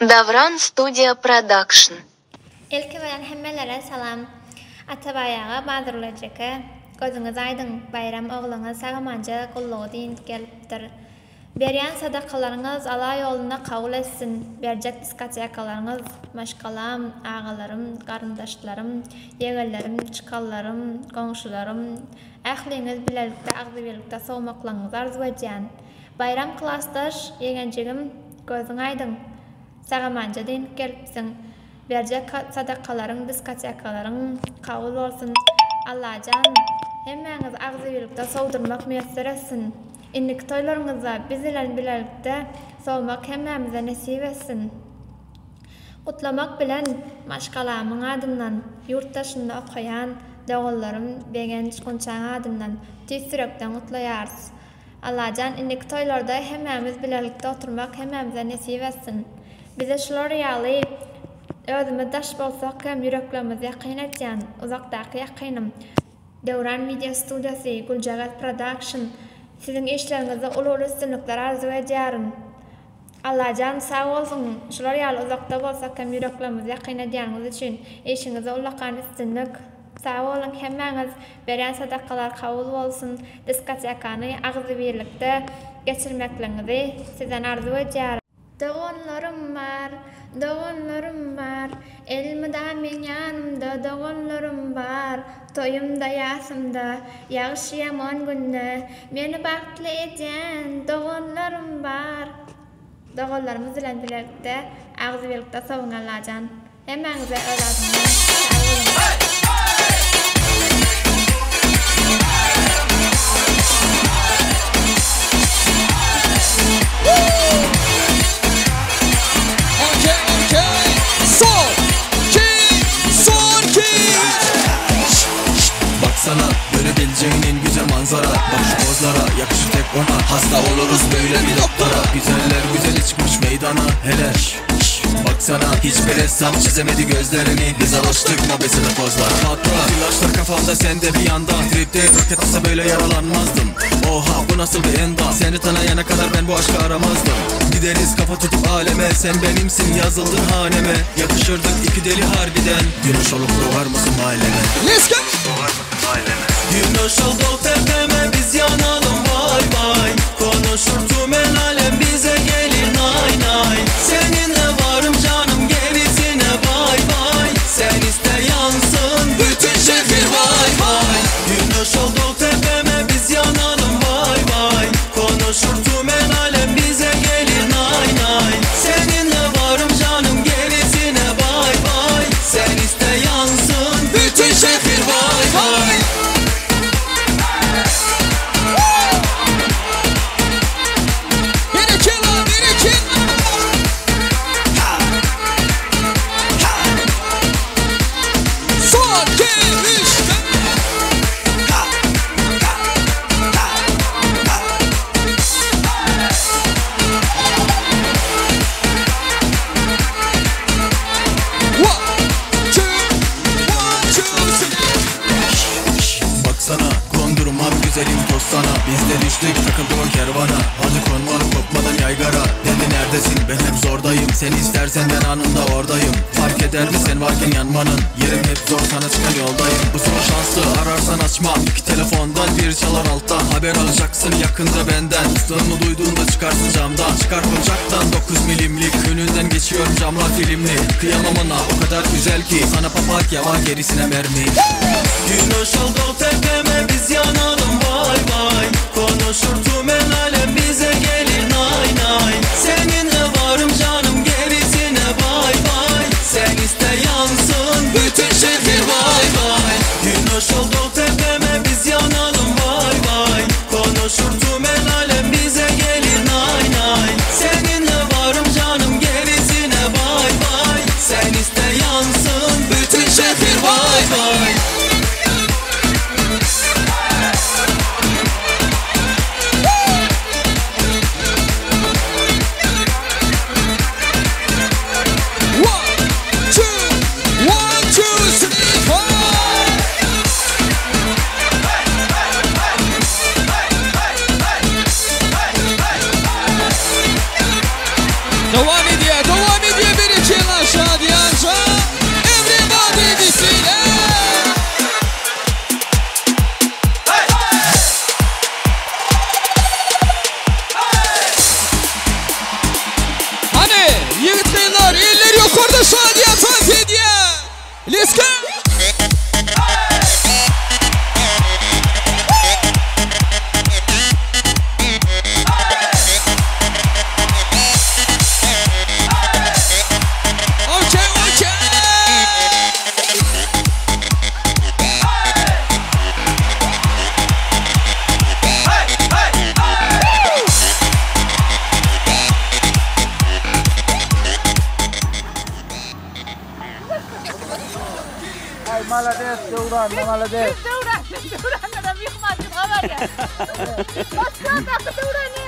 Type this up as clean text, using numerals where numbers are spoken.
Davran Studio Production. İlk bilen hemmelere salam. Atabayaga badırlajyka gözüňiz aýdyn, bayram ogluňyz sagamanja gullugy diýin gelipdir. Berýän sadakalaryňyz ala ýoluna kabul etsin. Berjek diskotekalaryňyz, maşgalam, agalarym, garyndaşlarym, ýegellerim, çykallarym, goňşularym, ähliňiz bilelikde agdybelikde sowmaklaryňyzy arzu edýän. Bayram klassdaş, ýegenjigim, gözüň aýdyn. Sagamanja diýin gelipsiň. Berjek sadakalaryň, diskotekalaryň kabul bolsun. Allahan hemmeňiz agdybelikde sowdurmak meýsser etsin. İndik toylarınızda bizilen bilelikde sowmak hemmemize nesip etsin. Kutlamak bilen maşgalamyň adyndan, ýurtdaşynda okaýan dogullarym begen çykunçaň adyndan tüýsürekden kutlaýarys. Allahan indik toylarda hemmemiz bilelikde oturmak hemmemize nesip etsin. Bize şular ýaly özüme daş bolsak hem yüreklerimiz ýakyn etýän uzakdaky ýakynym. Davran Video Studiosy, Guljagat Production sizin işlerinizde ulu üstünlükler arzu edýärim. Allahan sağ bolsun. Şular ýaly uzakda bolsak hem yüreklerimiz ýakyn edýäňiz üçin işiňize ulakan üstünlük. Sağ bolun hemmeňiz. Berýän sadakalar kabul bolsun. Diskotekany agdybelikde geçirmeklerinizi sizden arzu edýärim. Doğanlarım var, elmida men ýanymda doğanlarım var, toyumda ýasymda, ýagşy ýaman günde, meni baktly edýän doğanlarım var. Doğanlarymyz bilen birlikde agdybelikde sowun Allahan. Hemmeňize öýlädin. Sana görebileceğin en güzel manzara. Bak şu pozlara yakışır tek ona. Hasta oluruz böyle bir doktora. Güzeller güzeli çıkmış meydana. Hele baksana hiçbir ressam çizemedi gözlerini. Biz alıştık mobesine pozlara. Patron flaşlar kafamda sende bir yanda. Tripte roket atsa böyle yaralanmazdım. Oha bu nasıl bir endam. Seni tanıyana kadar ben bu aşkı aramazdım. Gideriz kafa tutup aleme. Sen benimsin yazıldın haneme. Yakışırdık iki deli harbiden. Güneş olup doğar mısın mahalleme? Let's go! Güneş oldu tepeme biz yanalım vay vay. Konuşur tümen alem bize gelin nay nay. Seninle varım canım gerisine vay vay. Sen iste yansın bütün şehir vay vay. Güneş oldu tepeme biz yanalım vay vay. Konuşur tümen alem bize gelin nay nay. Seninle varım canım gerisine vay vay. Sen iste yansın bütün şehir vay vay. Biz de düştük takıldım o kervana. Hadi konma kopmadan yaygara. Dedi neredesin ben hep zordayım. Sen istersen ben anında oradayım. Fark eder mi sen varken yanmanın. Yerim hep zor sana çıkan yoldayım. Bu son şanslı ararsan açmam. İki telefondan bir çalar alttan. Haber alacaksın yakında benden. Uslığımı duyduğunda çıkarsın camdan. Çıkar kucaktan 9 milimlik. Önünden geçiyorum camlar filmli. Kıyamam ona o kadar güzel ki. Sana papatya var gerisine mermi. Güneş oldu tepeme biz yanalım vay vay. Konuşur tümen alem bize gelin nay nay. Seninle varım canım gerisine vay vay. Sen iste yansın bütün şehir vay vay. Güneş oldu tepeme biz yanalım vay vay. Konuşur tümen alem bize gelin nay nay. Seninle varım canım gerisine vay vay. Sen iste yansın bütün şehir vay vay. Молодец, Devran, молодец. Devran, Devran adam yıkmazsın haber ya. Başka da Devran